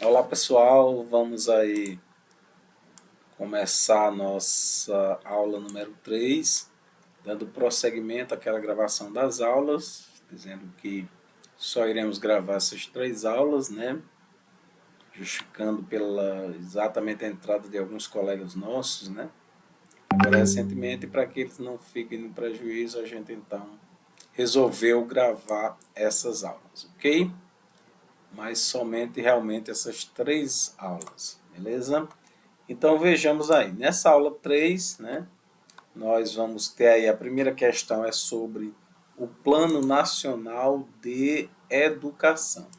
Olá pessoal, vamos aí começar a nossa aula número 3, dando prosseguimento àquela gravação das aulas, dizendo que só iremos gravar essas 3 aulas, né? Justificando pela exatamente a entrada de alguns colegas nossos, né? Agora recentemente, para que eles não fiquem no prejuízo, a gente então resolveu gravar essas aulas, ok? Mas somente realmente essas 3 aulas, beleza? Então vejamos aí, nessa aula 3, né, nós vamos ter aí, a primeira questão é sobre o Plano Nacional de Educação.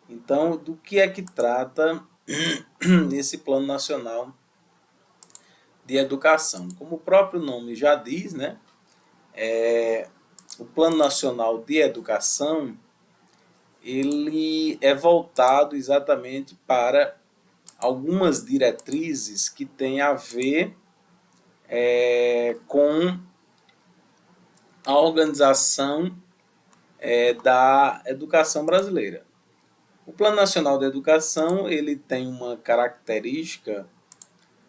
Então, do que é que trata esse Plano Nacional de Educação? Como o próprio nome já diz, né, o Plano Nacional de Educação, ele é voltado exatamente para algumas diretrizes que têm a ver com a organização da educação brasileira. O Plano Nacional de Educação ele tem uma característica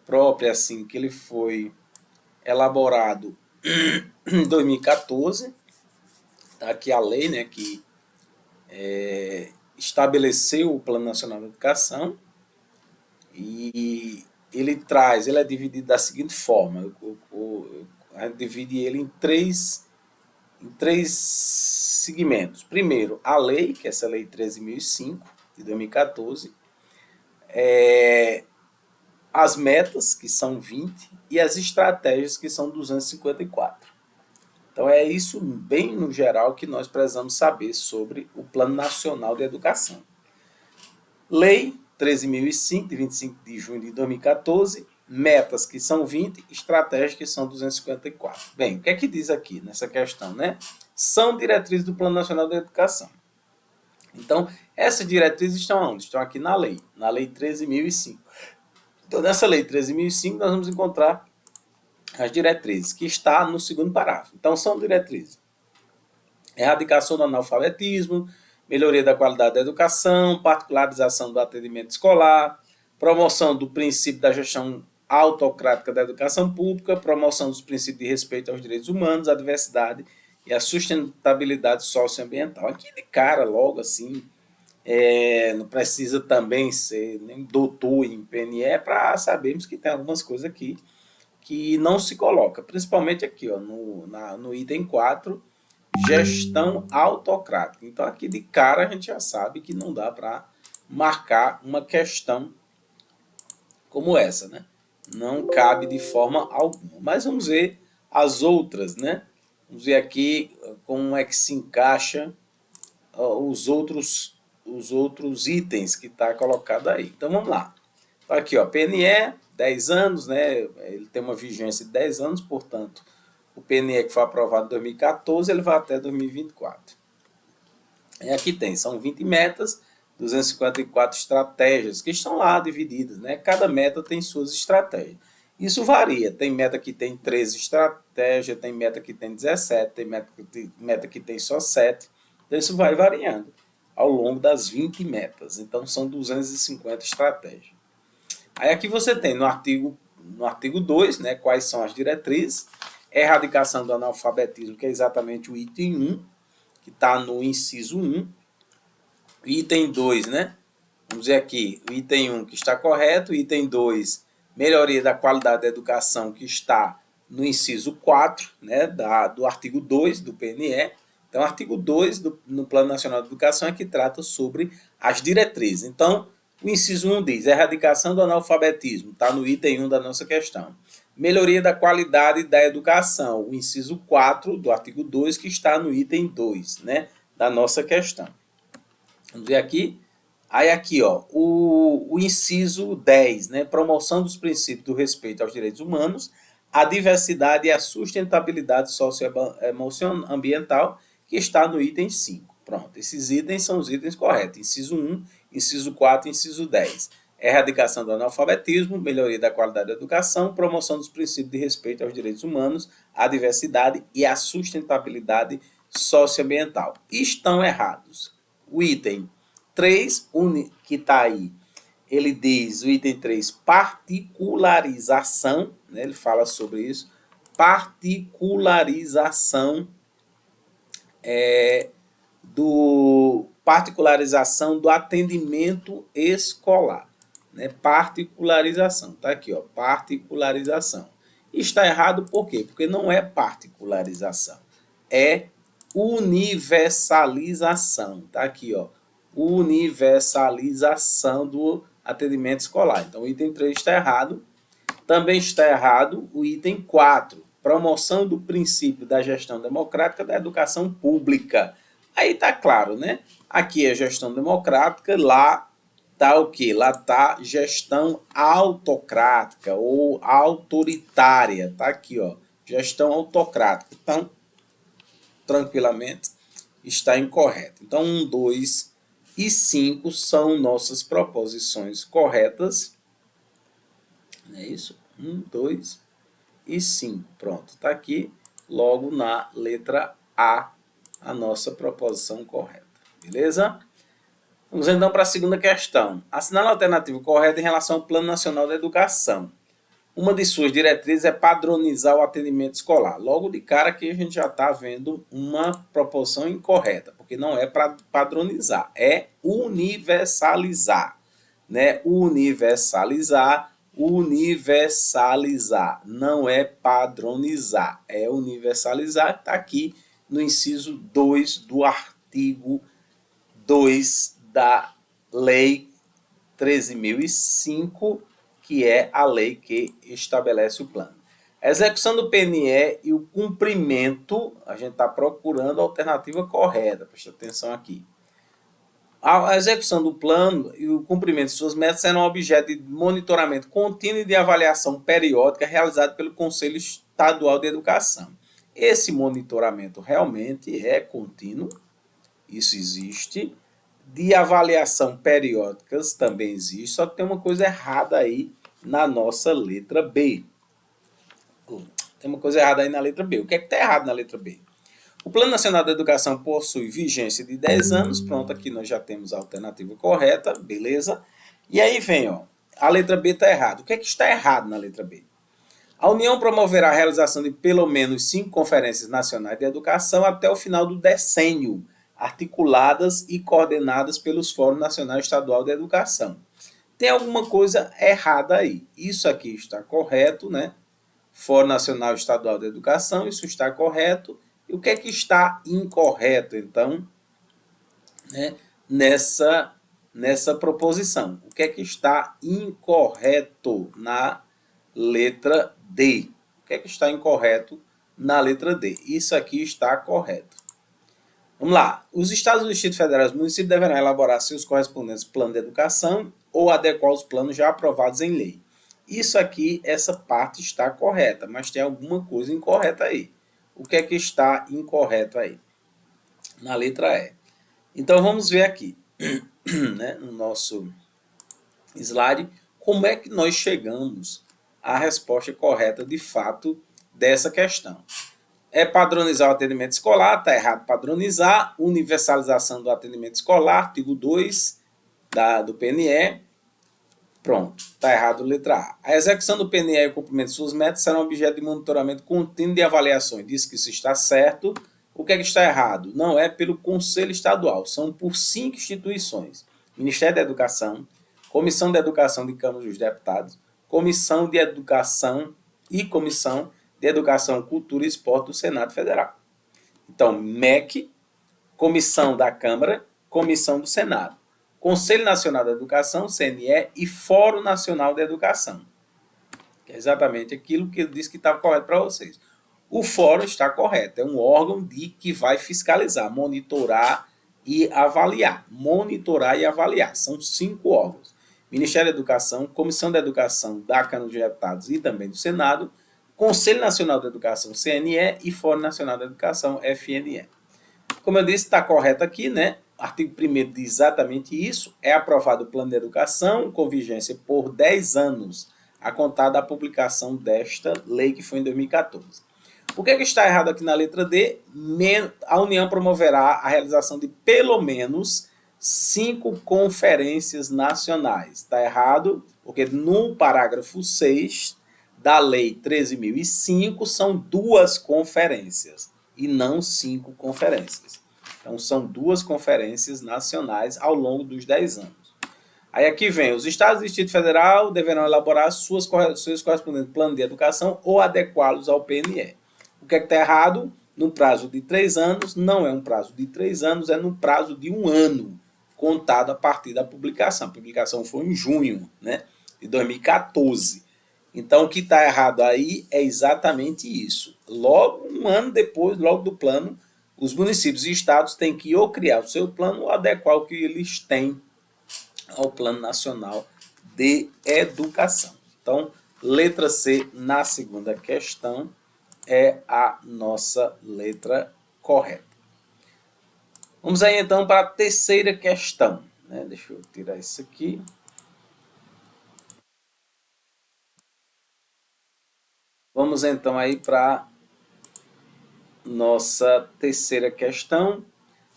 própria, assim, que ele foi elaborado em 2014, tá aqui a lei, né, que estabeleceu o Plano Nacional de Educação, e ele é dividido da seguinte forma, a gente divide ele em três segmentos. Primeiro, a lei, que é essa lei 13.005, de 2014, as metas, que são 20, e as estratégias, que são 254. Então é isso, bem no geral, que nós precisamos saber sobre o Plano Nacional de Educação. Lei 13.005, de 25 de junho de 2014, metas, que são 20, estratégias, que são 254. Bem, o que é que diz aqui nessa questão, né? São diretrizes do Plano Nacional de Educação. Então, essas diretrizes estão onde? Estão aqui na lei 13.005. Então, nessa lei 13.005, nós vamos encontrar as diretrizes, que está no segundo parágrafo. Então, são diretrizes: erradicação do analfabetismo, melhoria da qualidade da educação, particularização do atendimento escolar, promoção do princípio da gestão autocrática da educação pública, promoção dos princípios de respeito aos direitos humanos, à diversidade e à sustentabilidade socioambiental. Aqui de cara, logo assim, não precisa também ser nem doutor em PNE para sabermos que tem algumas coisas aqui que não se coloca, principalmente aqui, ó, no item 4, gestão autocrática. Então aqui de cara a gente já sabe que não dá para marcar uma questão como essa, né? Não cabe de forma alguma. Mas vamos ver as outras, né? Vamos ver aqui como é que se encaixa os outros itens que está colocado aí. Então vamos lá. Aqui, ó, PNE, 10 anos, né? Ele tem uma vigência de 10 anos, portanto, o PNE que foi aprovado em 2014, ele vai até 2024. E aqui são 20 metas, 254 estratégias, que estão lá divididas, né? Cada meta tem suas estratégias. Isso varia, tem meta que tem 13 estratégias, tem meta que tem 17, tem meta que tem só 7. Então isso vai variando ao longo das 20 metas. Então são 250 estratégias. Aí aqui você tem no artigo 2, né, quais são as diretrizes, erradicação do analfabetismo, que é exatamente o item 1, que está no inciso 1. Item 2, né? Vamos ver aqui, o item 1 que está correto, item 2, melhoria da qualidade da educação, que está no inciso 4, né, do artigo 2 do PNE. Então, o artigo 2 no Plano Nacional de Educação é que trata sobre as diretrizes. Então, o inciso 1 diz, erradicação do analfabetismo, está no item 1 da nossa questão. Melhoria da qualidade da educação, o inciso 4 do artigo 2, que está no item 2, né, da nossa questão. Vamos ver aqui. Aí aqui, ó, o inciso 10, né, promoção dos princípios do respeito aos direitos humanos, a diversidade e a sustentabilidade socioambiental, que está no item 5. Pronto, esses itens são os itens corretos. Inciso 1, inciso 4, inciso 10. Erradicação do analfabetismo, melhoria da qualidade da educação, promoção dos princípios de respeito aos direitos humanos, a diversidade e a sustentabilidade socioambiental. Estão errados. O item 3, que está aí, ele diz, o item 3, particularização, né, ele fala sobre isso, particularização particularização do atendimento escolar, né? Particularização, tá aqui, ó, particularização. Está errado por quê? Porque não é particularização, é universalização, tá aqui, ó, universalização do atendimento escolar. Então, o item 3 está errado. Também está errado o item 4, promoção do princípio da gestão democrática da educação pública. Aí tá claro, né? Aqui é gestão democrática, lá tá o quê? Lá tá gestão autocrática ou autoritária. Tá aqui, ó, gestão autocrática. Então, tranquilamente, está incorreto. Então, 1, 2 e 5 são nossas proposições corretas. Não é isso? 1, 2 e 5. Pronto, está aqui logo na letra A a nossa proposição correta. Beleza? Vamos então para a segunda questão. Assinale a alternativa correta em relação ao Plano Nacional da Educação. Uma de suas diretrizes é padronizar o atendimento escolar. Logo de cara aqui a gente já está vendo uma proposição incorreta, porque não é para padronizar, é universalizar, né? Universalizar, não é padronizar, é universalizar, está aqui no inciso 2 do artigo 2 da Lei 13.005, que é a lei que estabelece o plano. A execução do PNE e o cumprimento, a gente está procurando a alternativa correta, presta atenção aqui. A execução do plano e o cumprimento de suas metas serão objeto de monitoramento contínuo e de avaliação periódica realizado pelo Conselho Estadual de Educação. Esse monitoramento realmente é contínuo, isso existe. De avaliação periódicas também existe, só que tem uma coisa errada aí na nossa letra B. Tem uma coisa errada aí na letra B. O que é que está errado na letra B? O Plano Nacional da Educação possui vigência de 10 anos. Pronto, aqui nós já temos a alternativa correta, beleza? E aí vem, ó, a letra B está errada. O que é que está errado na letra B? A União promoverá a realização de pelo menos 5 conferências nacionais de educação até o final do decênio, articuladas e coordenadas pelos Fóruns Nacional e Estadual de Educação. Tem alguma coisa errada aí. Isso aqui está correto, né? Fórum Nacional e Estadual de Educação, isso está correto. E o que é que está incorreto, então, né, nessa proposição? O que é que está incorreto na letra D? O que é que está incorreto na letra D? Isso aqui está correto. Vamos lá. Os estados, do Distrito Federal e os municípios deverão elaborar seus correspondentes planos de educação ou adequar os planos já aprovados em lei. Isso aqui, essa parte está correta, mas tem alguma coisa incorreta aí. O que é que está incorreto aí? Na letra E. Então, vamos ver aqui, né, no nosso slide, como é que nós chegamos à resposta correta, de fato, dessa questão. É padronizar o atendimento escolar, está errado padronizar, universalização do atendimento escolar, artigo 2 do PNE, pronto, está errado letra A. A execução do PNE e o cumprimento de suas metas serão objeto de monitoramento contínuo de avaliações, diz que isso está certo. O que é que está errado? Não é pelo Conselho Estadual, são por 5 instituições, Ministério da Educação, Comissão de Educação de Câmara dos Deputados, Comissão de Educação e Comissão de Educação, Cultura e Esporte do Senado Federal. Então, MEC, Comissão da Câmara, Comissão do Senado, Conselho Nacional da Educação, CNE, e Fórum Nacional da Educação. Que é exatamente aquilo que eu disse que estava correto para vocês. O fórum está correto, é um órgão que vai fiscalizar, monitorar e avaliar. Monitorar e avaliar, são 5 órgãos. Ministério da Educação, Comissão da Educação da Câmara dos Deputados e também do Senado, Conselho Nacional da Educação, CNE, e Fórum Nacional da Educação, FNE. Como eu disse, está correto aqui, né? Artigo 1º diz exatamente isso. É aprovado o Plano de Educação com vigência por 10 anos, a contar da publicação desta lei, que foi em 2014. O que é que está errado aqui na letra D? A União promoverá a realização de pelo menos 5 conferências nacionais. Está errado, porque no parágrafo 6 da Lei 13.005 são 2 conferências e não 5 conferências. Então, são 2 conferências nacionais ao longo dos 10 anos. Aí aqui vem, os estados e o Distrito Federal deverão elaborar seus correspondentes planos de educação ou adequá-los ao PNE. O que é que está errado? No prazo de 3 anos, não é um prazo de 3 anos, é no prazo de 1 ano, contado a partir da publicação. A publicação foi em junho, né, de 2014. Então, o que está errado aí é exatamente isso. Logo, 1 ano depois, logo do plano, os municípios e estados têm que ou criar o seu plano ou adequar o que eles têm ao Plano Nacional de Educação. Então, letra C na segunda questão é a nossa letra correta. Vamos aí então para a terceira questão. Deixa eu tirar isso aqui. Vamos então aí para nossa terceira questão.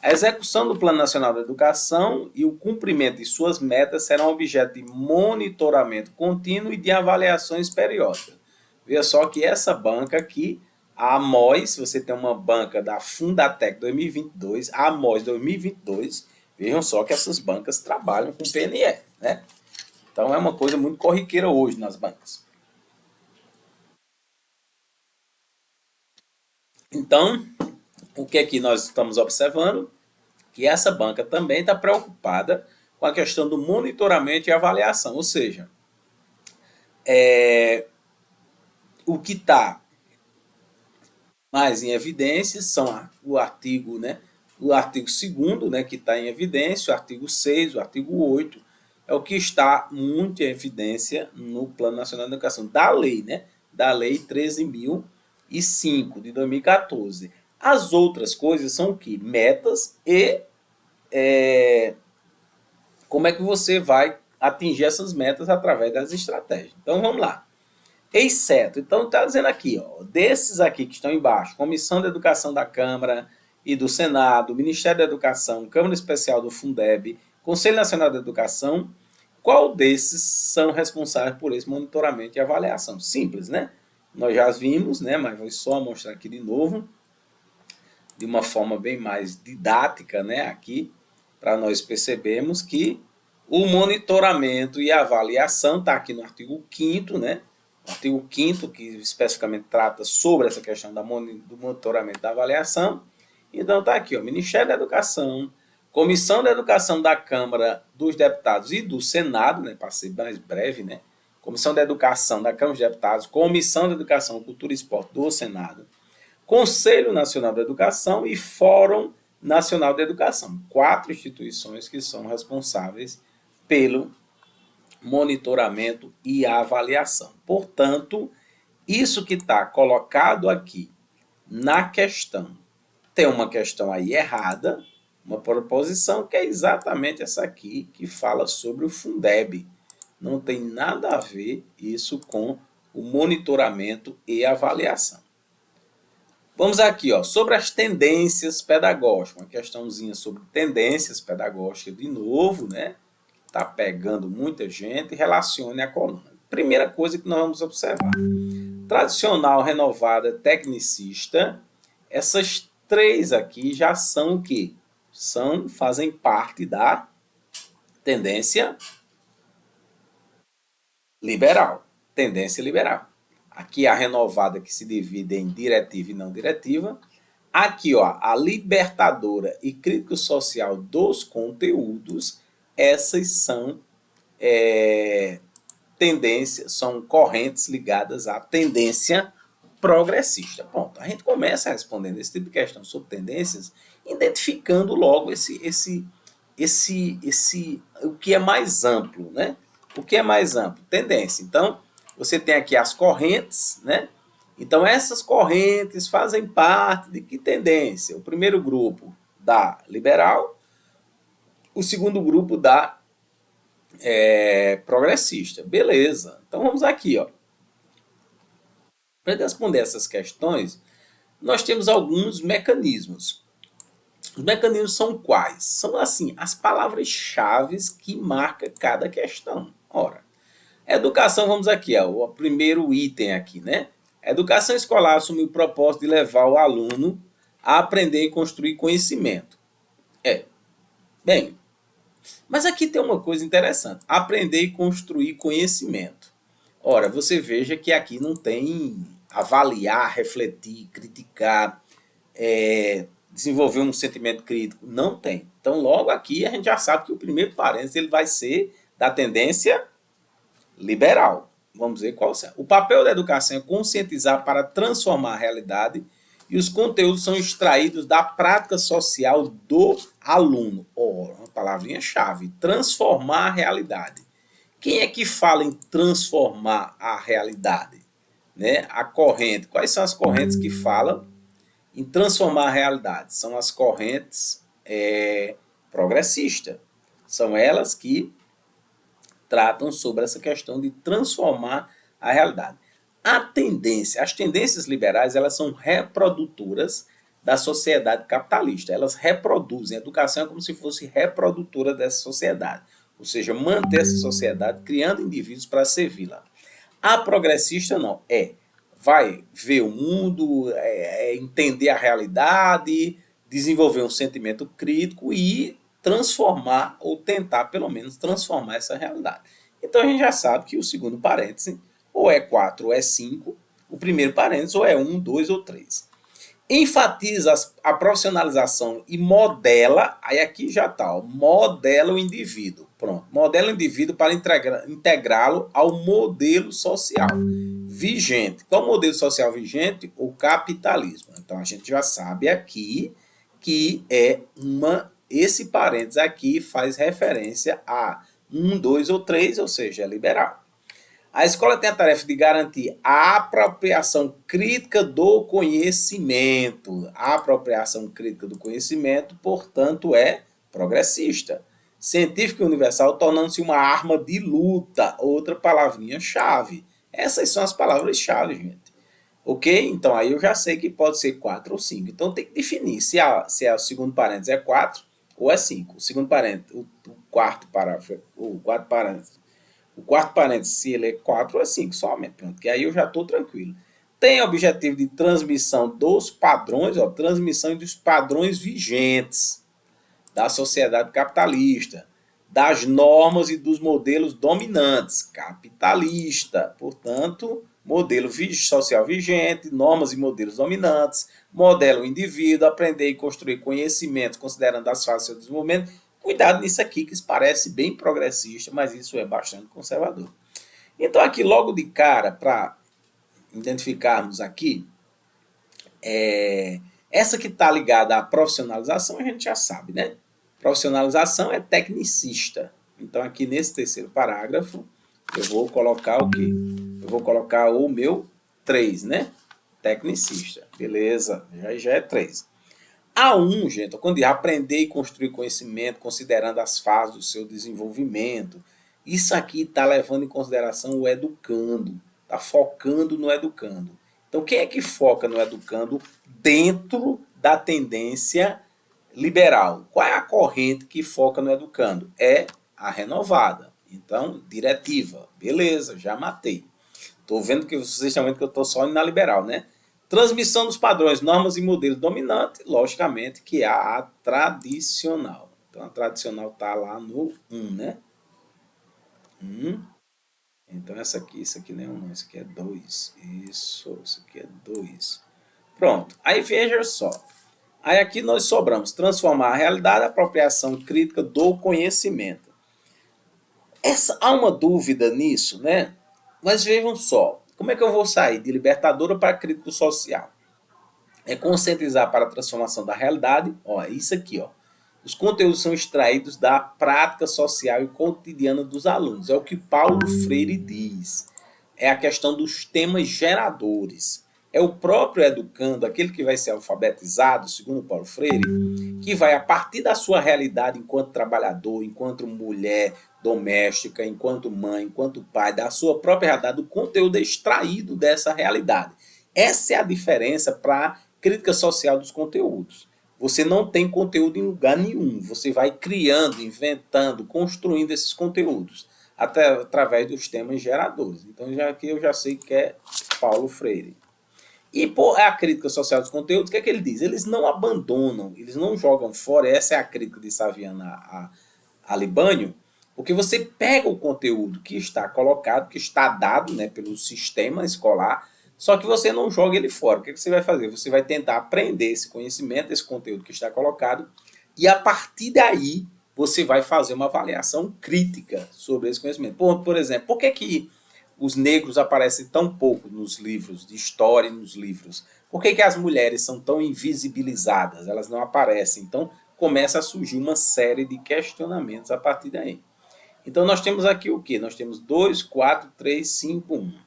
A execução do Plano Nacional de Educação e o cumprimento de suas metas serão objeto de monitoramento contínuo e de avaliações periódicas. Veja só que essa banca aqui, a AMOS, se você tem uma banca da Fundatec 2022, a AMOS 2022, vejam só que essas bancas trabalham com PNE, né? Então é uma coisa muito corriqueira hoje nas bancas. Então, o que é que nós estamos observando? Que essa banca também está preocupada com a questão do monitoramento e avaliação, ou seja, o que está mais em evidência são o artigo 2º, né, que está em evidência, o artigo 6, o artigo 8, é o que está muito em evidência no Plano Nacional de Educação, da lei, né, da Lei 13.005 de 2014. As outras coisas são o quê? Metas e como é que você vai atingir essas metas através das estratégias. Então, vamos lá. Exceto, então está dizendo aqui, desses aqui que estão embaixo, Comissão de Educação da Câmara e do Senado, Ministério da Educação, Câmara Especial do Fundeb, Conselho Nacional de Educação, qual desses são responsáveis por esse monitoramento e avaliação? Simples, né? Nós já vimos, né? Mas vou só mostrar aqui de novo, de uma forma bem mais didática, né? Aqui, para nós percebermos que o monitoramento e avaliação está aqui no artigo 5º, né? O artigo 5º, que especificamente trata sobre essa questão do monitoramento e da avaliação. Então está aqui, Ministério da Educação, Comissão da Educação da Câmara dos Deputados e do Senado, né? Para ser mais breve, né? Comissão da Educação da Câmara dos Deputados, Comissão da Educação, Cultura e Esporte do Senado, Conselho Nacional da Educação e Fórum Nacional da Educação. 4 instituições que são responsáveis pelo monitoramento e avaliação. Portanto, isso que está colocado aqui na questão, tem uma questão aí errada, uma proposição que é exatamente essa aqui, que fala sobre o Fundeb. Não tem nada a ver isso com o monitoramento e avaliação. Vamos aqui, sobre as tendências pedagógicas, uma questãozinha sobre tendências pedagógicas de novo, né? Está pegando muita gente, relacione a coluna. Primeira coisa que nós vamos observar. Tradicional, renovada, tecnicista, essas 3 aqui já são o quê? Fazem parte da tendência liberal. Tendência liberal. Aqui a renovada que se divide em diretiva e não diretiva. Aqui, a libertadora e crítico social dos conteúdos, essas são tendências, são correntes ligadas à tendência progressista. Pronto, a gente começa respondendo esse tipo de questão sobre tendências, identificando logo o que é mais amplo, né? O que é mais amplo? Tendência. Então, você tem aqui as correntes, né? Então, essas correntes fazem parte de que tendência? O primeiro grupo da liberal, o segundo grupo da progressista. Beleza. Então, vamos aqui, Para responder essas questões, nós temos alguns mecanismos. Os mecanismos são quais? São, assim, as palavras-chave que marcam cada questão. Ora, educação, vamos aqui, ó, o primeiro item aqui, né? A educação escolar assume o propósito de levar o aluno a aprender e construir conhecimento. É, bem, mas aqui tem uma coisa interessante: aprender e construir conhecimento. Ora, você veja que aqui não tem avaliar, refletir, criticar, desenvolver um sentimento crítico. Não tem. Então, logo aqui a gente já sabe que o primeiro parênteses ele vai ser da tendência liberal. Vamos ver qual é. O papel da educação é conscientizar para transformar a realidade e os conteúdos são extraídos da prática social do aluno. Uma palavrinha-chave: transformar a realidade. Quem é que fala em transformar a realidade? Né? A corrente. Quais são as correntes que falam em transformar a realidade? São as correntes progressistas. São elas que tratam sobre essa questão de transformar a realidade. As tendências liberais, elas são reprodutoras da sociedade capitalista. Elas reproduzem. A educação é como se fosse reprodutora dessa sociedade. Ou seja, manter essa sociedade criando indivíduos para servi-la. A progressista não. Vai ver o mundo, entender a realidade, desenvolver um sentimento crítico e transformar, ou tentar pelo menos transformar essa realidade. Então a gente já sabe que o segundo parêntese ou é 4 ou é 5, o primeiro parêntese ou é 1, 2 ou 3. Enfatiza a profissionalização e modela, aí aqui já está, modela o indivíduo. Pronto, modela o indivíduo para integrá-lo ao modelo social vigente. Qual o modelo social vigente? O capitalismo. Então a gente já sabe aqui que esse parênteses aqui faz referência a 1, 2 ou 3, ou seja, é liberal. A escola tem a tarefa de garantir a apropriação crítica do conhecimento. A apropriação crítica do conhecimento, portanto, é progressista. Científica e universal, tornando-se uma arma de luta. Outra palavrinha-chave. Essas são as palavras-chave, gente. Ok? Então, aí eu já sei que pode ser 4 ou 5. Então, tem que definir se o segundo parênteses é 4 ou é 5. O segundo parênteses, o quarto parágrafo, o quarto parênteses, se ele é 4 ou é 5 somente. Pronto, que aí eu já estou tranquilo. Tem objetivo de transmissão dos padrões, transmissão dos padrões vigentes da sociedade capitalista, das normas e dos modelos dominantes, capitalista, portanto, modelo social vigente, normas e modelos dominantes, modela o indivíduo, aprender e construir conhecimentos considerando as fases do seu desenvolvimento. Cuidado nisso aqui, que isso parece bem progressista, mas isso é bastante conservador. Então, aqui logo de cara, para identificarmos aqui, essa que está ligada à profissionalização, a gente já sabe, né? Profissionalização é tecnicista. Então, aqui nesse terceiro parágrafo, eu vou colocar o quê? Eu vou colocar o meu 3, né? Tecnicista. Beleza, já é 3. A1, gente, quando diz aprender e construir conhecimento, considerando as fases do seu desenvolvimento, isso aqui está levando em consideração o educando, está focando no educando. Então, quem é que foca no educando dentro da tendência liberal? Qual é a corrente que foca no educando? É a renovada. Então, diretiva. Beleza, já matei. Estou vendo que vocês estão vendo que eu estou só indo na liberal, né? Transmissão dos padrões, normas e modelos dominantes, logicamente que é a tradicional. Então, a tradicional está lá no 1, né? 1. Então, isso aqui não é 1, isso aqui é 2. Isso aqui é 2. Pronto. Aí, veja só. Aí, aqui nós sobramos transformar a realidade, apropriação crítica do conhecimento. Há uma dúvida nisso, né? Mas vejam só. Como é que eu vou sair de libertadora para crítico social? É conscientizar para a transformação da realidade. É isso aqui. Os conteúdos são extraídos da prática social e cotidiana dos alunos. É o que Paulo Freire diz. É a questão dos temas geradores. É o próprio educando, aquele que vai ser alfabetizado, segundo Paulo Freire, que vai, a partir da sua realidade enquanto trabalhador, enquanto mulher doméstica, enquanto mãe, enquanto pai, da sua própria realidade, o conteúdo é extraído dessa realidade. Essa é a diferença para a crítica social dos conteúdos. você não tem conteúdo em lugar nenhum. Você vai criando, inventando, construindo esses conteúdos até através dos temas geradores. Então, já aqui eu já sei que é Paulo Freire. E por a crítica social dos conteúdos, o que é que ele diz? Eles não abandonam, eles não jogam fora. Essa é a crítica de Saviano a Libânio, porque você pega o conteúdo que está colocado, que está dado, né, pelo sistema escolar, só que você não joga ele fora. O que você vai fazer? Você vai tentar aprender esse conhecimento, esse conteúdo que está colocado, e a partir daí você vai fazer uma avaliação crítica sobre esse conhecimento. Por exemplo, por que os negros aparecem tão pouco nos livros de história e nos livros? Por que as mulheres são tão invisibilizadas? Elas não aparecem. Então, começa a surgir uma série de questionamentos a partir daí. Então, nós temos aqui o quê? Nós temos 2, 4, 3, 5, 1.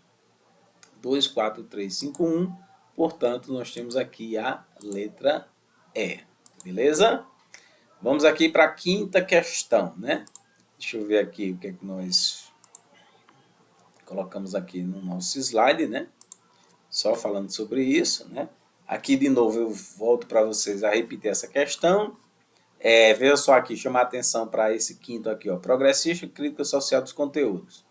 2, 4, 3, 5, 1. Portanto, nós temos aqui a letra E. Beleza? Vamos aqui para a quinta questão, né? Deixa eu ver aqui o que é que nós colocamos aqui no nosso slide, né? Só falando sobre isso, né? Aqui, de novo, eu volto para vocês a repetir essa questão. Veja só aqui, chamar a atenção para esse quinto aqui, ó. Progressista e crítica social dos conteúdos.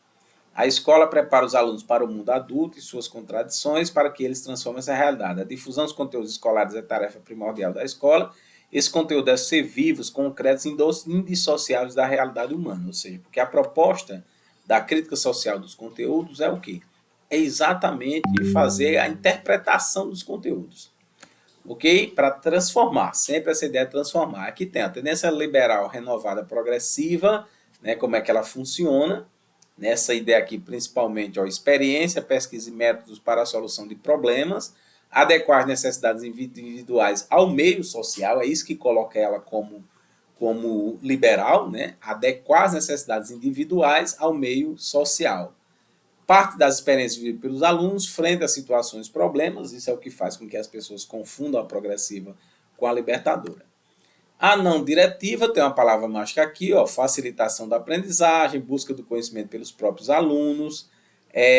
A escola prepara os alunos para o mundo adulto e suas contradições para que eles transformem essa realidade. A difusão dos conteúdos escolares é tarefa primordial da escola. Esse conteúdo deve ser vivos, concretos e indissociáveis da realidade humana. Ou seja, porque a proposta da crítica social dos conteúdos é o quê? É exatamente fazer a interpretação dos conteúdos. Ok? Para transformar, sempre essa ideia de transformar. Aqui tem a tendência liberal renovada progressiva, né, como é que ela funciona. Nessa ideia aqui, principalmente, ó, experiência, pesquisa e métodos para a solução de problemas, adequar as necessidades individuais ao meio social, é isso que coloca ela como liberal, né? Adequar as necessidades individuais ao meio social. Parte das experiências vividas pelos alunos frente a situações e problemas, isso é o que faz com que as pessoas confundam a progressiva com a libertadora. A não diretiva tem uma palavra mágica aqui, ó, facilitação da aprendizagem, busca do conhecimento pelos próprios alunos,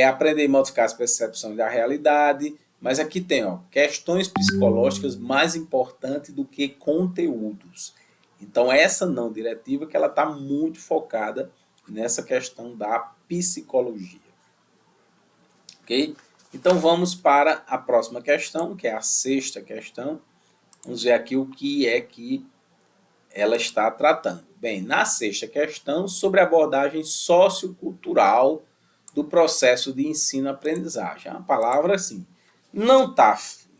aprender e modificar as percepções da realidade, mas aqui tem, ó, questões psicológicas mais importantes do que conteúdos. Então essa não diretiva que ela está muito focada nessa questão da psicologia. Ok? Então vamos para a próxima questão, que é a sexta questão. Vamos ver aqui o que é que ela está tratando. Bem, na sexta questão, sobre a abordagem sociocultural do processo de ensino-aprendizagem. A palavra, assim, não está...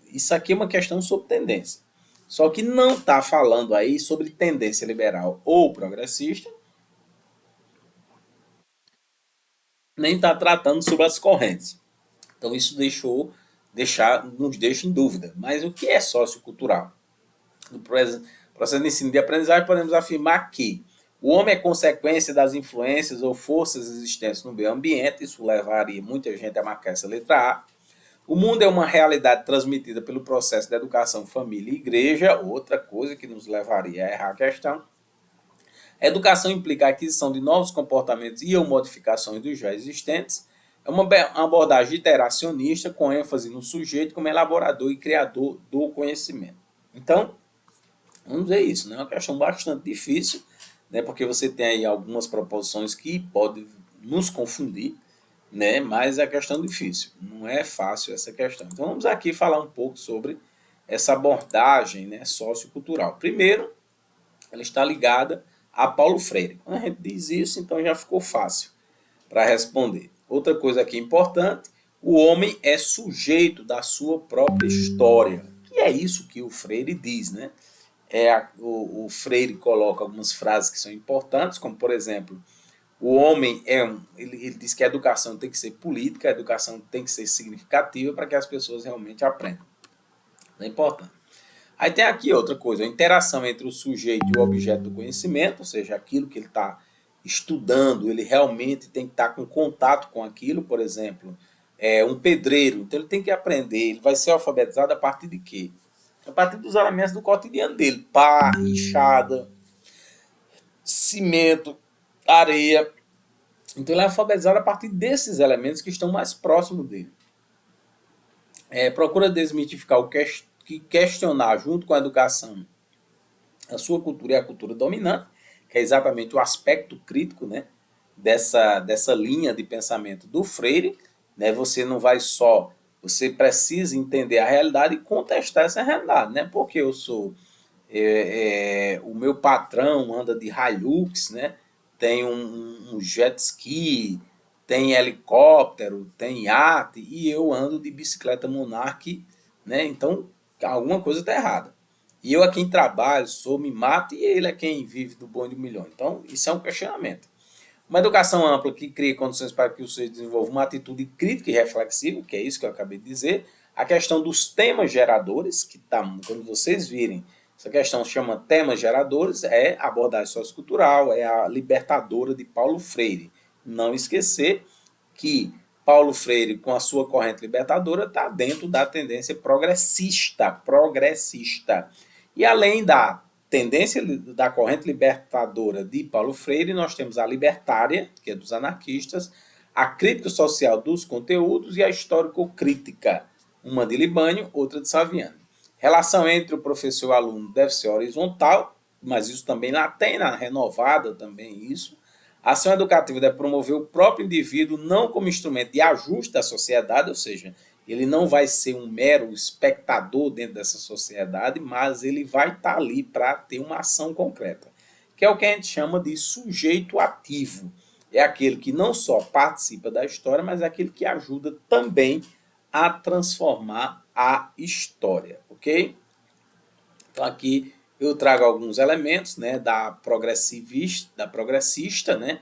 Isso aqui é uma questão sobre tendência. Só que não está falando aí sobre tendência liberal ou progressista, nem está tratando sobre as correntes. Então, isso nos deixa em dúvida. Mas o que é sociocultural? No processo de ensino de aprendizagem, podemos afirmar que o homem é consequência das influências ou forças existentes no meio ambiente, isso levaria muita gente a marcar essa letra A. O mundo é uma realidade transmitida pelo processo de educação, família e igreja, outra coisa que nos levaria a errar a questão. A educação implica a aquisição de novos comportamentos e ou modificações dos já existentes. É uma abordagem iteracionista com ênfase no sujeito como elaborador e criador do conhecimento. Então, vamos ver isso, né? É uma questão bastante difícil, né? Porque você tem aí algumas proposições que podem nos confundir, né? Mas é questão difícil, não é fácil essa questão. Então vamos aqui falar um pouco sobre essa abordagem, né, sociocultural. Primeiro, ela está ligada a Paulo Freire. Quando a gente diz isso, então já ficou fácil para responder. Outra coisa aqui importante, o homem é sujeito da sua própria história. Que é isso que o Freire diz, né? O Freire coloca algumas frases que são importantes, como por exemplo, o homem ele diz que a educação tem que ser política, a educação tem que ser significativa para que as pessoas realmente aprendam. É importante. Aí tem aqui outra coisa, a interação entre o sujeito e o objeto do conhecimento, ou seja, aquilo que ele está estudando, ele realmente tem que estar com contato com aquilo, por exemplo, um pedreiro, então ele tem que aprender, ele vai ser alfabetizado a partir de quê? A partir dos elementos do cotidiano dele, pá, enxada, cimento, areia. Então ele é alfabetizado a partir desses elementos que estão mais próximos dele. Procura desmitificar o que questionar junto com a educação A sua cultura é a cultura dominante, que é exatamente o aspecto crítico, né, dessa linha de pensamento do Freire. Né? Você não vai só, você precisa entender a realidade e contestar essa realidade, né? Porque eu sou, o meu patrão anda de Hilux, né? Tem um jet ski, tem helicóptero, tem iate, e eu ando de bicicleta Monarch, né? Então, alguma coisa está errada. E eu é quem trabalho, sou, me mato, e ele é quem vive do bom e do milhão. Então, isso é um questionamento. Uma educação ampla que cria condições para que o sujeito desenvolva uma atitude crítica e reflexiva, que é isso que eu acabei de dizer. A questão dos temas geradores, que tá, quando vocês virem, essa questão chama temas geradores, é a abordagem sociocultural, é a libertadora de Paulo Freire. Não esquecer que Paulo Freire, com a sua corrente libertadora, está dentro da tendência progressista. E além da tendência da corrente libertadora de Paulo Freire, nós temos a libertária, que é dos anarquistas, a crítica social dos conteúdos e a histórico-crítica, uma de Libânio, outra de Saviano. Relação entre o professor e o aluno deve ser horizontal, mas isso também lá tem na renovada também isso. A ação educativa deve promover o próprio indivíduo não como instrumento de ajuste da sociedade, ou seja, ele não vai ser um mero espectador dentro dessa sociedade, mas ele vai estar ali para ter uma ação concreta, que é o que a gente chama de sujeito ativo. É aquele que não só participa da história, mas é aquele que ajuda também a transformar a história, ok? Então aqui eu trago alguns elementos, né, da progressista, né,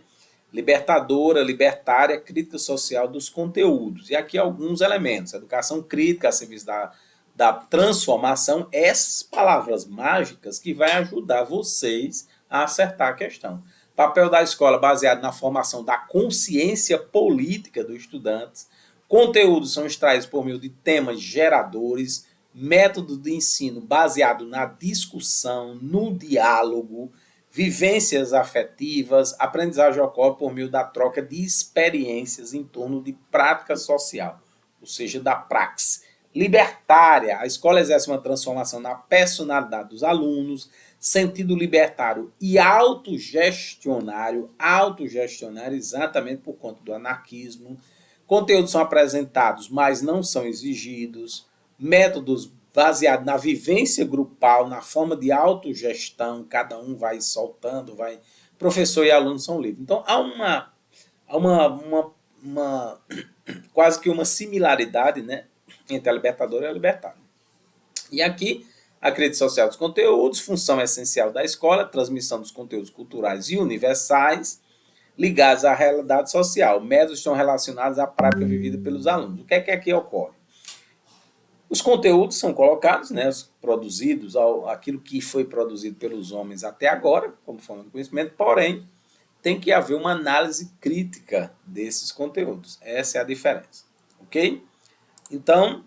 libertadora, libertária, crítica social dos conteúdos. E aqui alguns elementos: educação crítica a serviço da transformação, essas palavras mágicas que vai ajudar vocês a acertar a questão. Papel da escola baseado na formação da consciência política dos estudantes. Conteúdos são extraídos por meio de temas geradores, método de ensino baseado na discussão, no diálogo, vivências afetivas, aprendizagem ocorre por meio da troca de experiências em torno de prática social, ou seja, da praxe. Libertária, a escola exerce uma transformação na personalidade dos alunos, sentido libertário e autogestionário exatamente por conta do anarquismo. Conteúdos são apresentados, mas não são exigidos. Métodos baseados na vivência grupal, na forma de autogestão, cada um vai soltando, vai. Professor e aluno são livres. Então há uma quase que uma similaridade, né, entre a libertadora e a libertária. E aqui, a crítica social dos conteúdos, função essencial da escola, transmissão dos conteúdos culturais e universais, ligados à realidade social. Métodos estão relacionados à prática vivida pelos alunos. O que é que aqui ocorre? Os conteúdos são colocados, né, produzidos, aquilo que foi produzido pelos homens até agora, como forma de conhecimento, porém, tem que haver uma análise crítica desses conteúdos. Essa é a diferença, ok? Então,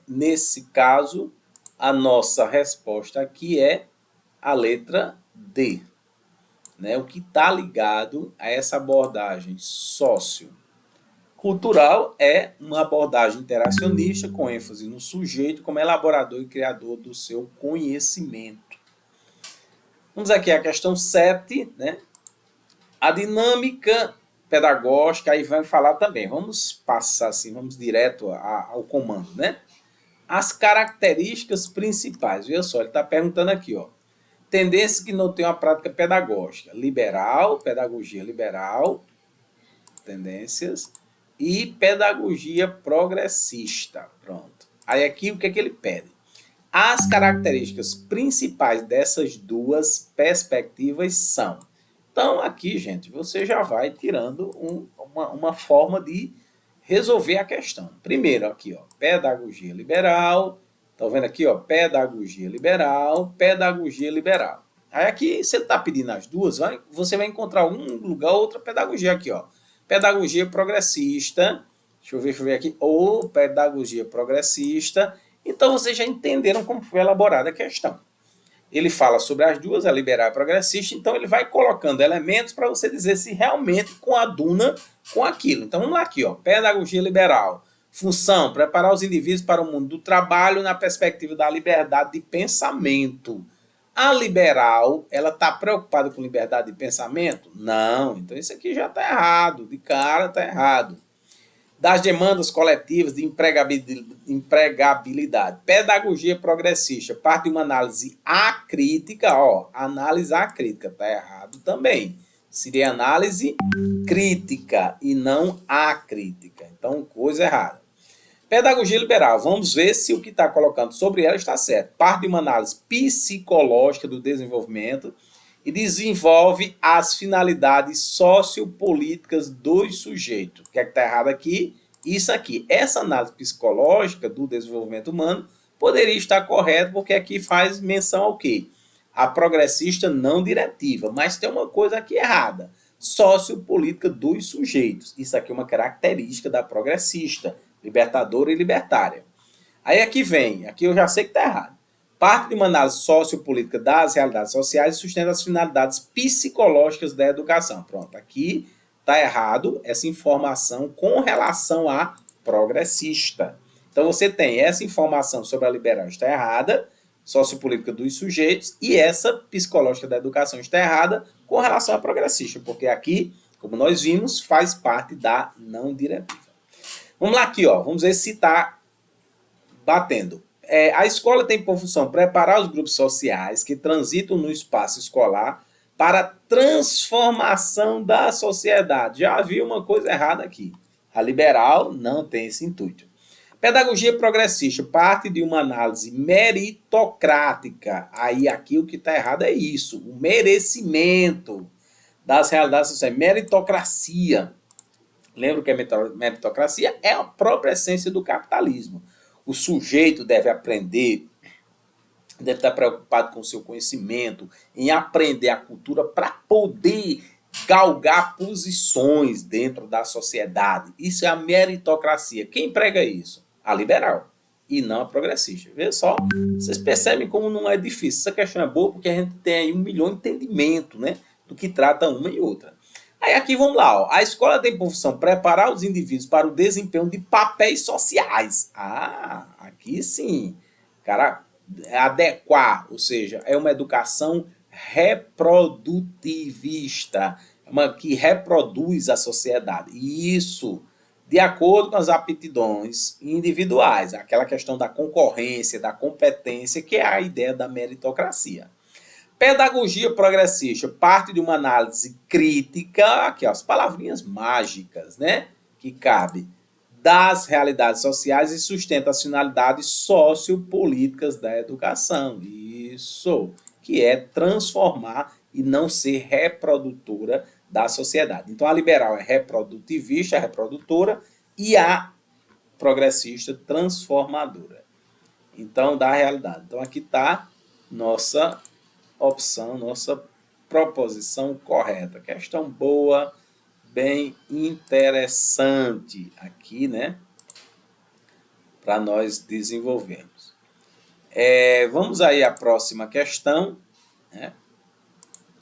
nesse caso, a nossa resposta aqui é a letra D, né? O que está ligado a essa abordagem sociocultural é uma abordagem interacionista com ênfase no sujeito como elaborador e criador do seu conhecimento. Vamos aqui à questão 7, né? A dinâmica pedagógica, aí vai falar também, vamos passar assim, vamos direto ao comando, né? As características principais, veja só, ele está perguntando aqui, ó, tendências que não tem uma prática pedagógica, liberal, pedagogia liberal, tendências, e pedagogia progressista, pronto. Aí aqui o que é que ele pede? As características principais dessas duas perspectivas são. Então, aqui, gente, você já vai tirando uma forma de resolver a questão. Primeiro, aqui, ó, pedagogia liberal. Estão vendo aqui, ó, pedagogia liberal, pedagogia liberal. Aí aqui, se ele está pedindo as duas, você vai encontrar um lugar, outra pedagogia aqui, ó. Pedagogia progressista. Deixa eu ver aqui. Ou pedagogia progressista. Então, vocês já entenderam como foi elaborada a questão. Ele fala sobre as duas, a liberal e a progressista, então ele vai colocando elementos para você dizer se realmente coaduna com aquilo. Então vamos lá aqui, ó, pedagogia liberal. Função: preparar os indivíduos para o mundo do trabalho na perspectiva da liberdade de pensamento. A liberal, ela está preocupada com liberdade de pensamento? Não, então isso aqui já está errado, de cara está errado. Das demandas coletivas de empregabilidade. Pedagogia progressista, parte de uma análise acrítica, análise acrítica, está errado também. Seria análise crítica e não acrítica. Então, coisa errada. Pedagogia liberal, vamos ver se o que está colocando sobre ela está certo. Parte de uma análise psicológica do desenvolvimento e desenvolve as finalidades sociopolíticas do sujeito. O que é que está errado aqui? Isso aqui. Essa análise psicológica do desenvolvimento humano poderia estar correta, porque aqui faz menção ao quê? A progressista não diretiva. Mas tem uma coisa aqui errada. Sociopolítica dos sujeitos. Isso aqui é uma característica da progressista, libertadora e libertária. Aí aqui vem, aqui eu já sei que está errado. Parte de uma análise sociopolítica das realidades sociais e sustenta as finalidades psicológicas da educação. Pronto, aqui está errado essa informação com relação à progressista. Então você tem essa informação sobre a liberal está errada, sociopolítica dos sujeitos, e essa psicológica da educação está errada com relação à progressista, porque aqui, como nós vimos, faz parte da não diretiva. Vamos lá aqui, vamos ver se está batendo. A escola tem por função preparar os grupos sociais que transitam no espaço escolar para a transformação da sociedade. Já havia uma coisa errada aqui. A liberal não tem esse intuito. Pedagogia progressista parte de uma análise meritocrática. Aí aqui o que está errado é isso, o merecimento das realidades sociais, meritocracia. Lembra que a meritocracia é a própria essência do capitalismo. O sujeito deve aprender, deve estar preocupado com o seu conhecimento, em aprender a cultura para poder galgar posições dentro da sociedade. Isso é a meritocracia. Quem prega isso? A liberal e não a progressista. Vê só, vocês percebem como não é difícil. Essa questão é boa porque a gente tem aí 1 milhão de entendimento, né, do que trata uma e outra. Aí aqui vamos lá, a escola tem por função preparar os indivíduos para o desempenho de papéis sociais. Aqui sim, cara, adequar, ou seja, é uma educação reprodutivista, que reproduz a sociedade. Isso, de acordo com as aptidões individuais, aquela questão da concorrência, da competência, que é a ideia da meritocracia. Pedagogia progressista parte de uma análise crítica, aqui as palavrinhas mágicas, né, que cabe, das realidades sociais e sustenta as finalidades sociopolíticas da educação. Isso, que é transformar e não ser reprodutora da sociedade. Então a liberal é reprodutivista, reprodutora, e a progressista transformadora. Então, da realidade. Então aqui está nossa opção, nossa proposição correta. Questão boa, bem interessante aqui, né? Para nós desenvolvermos. Vamos aí à próxima questão, né?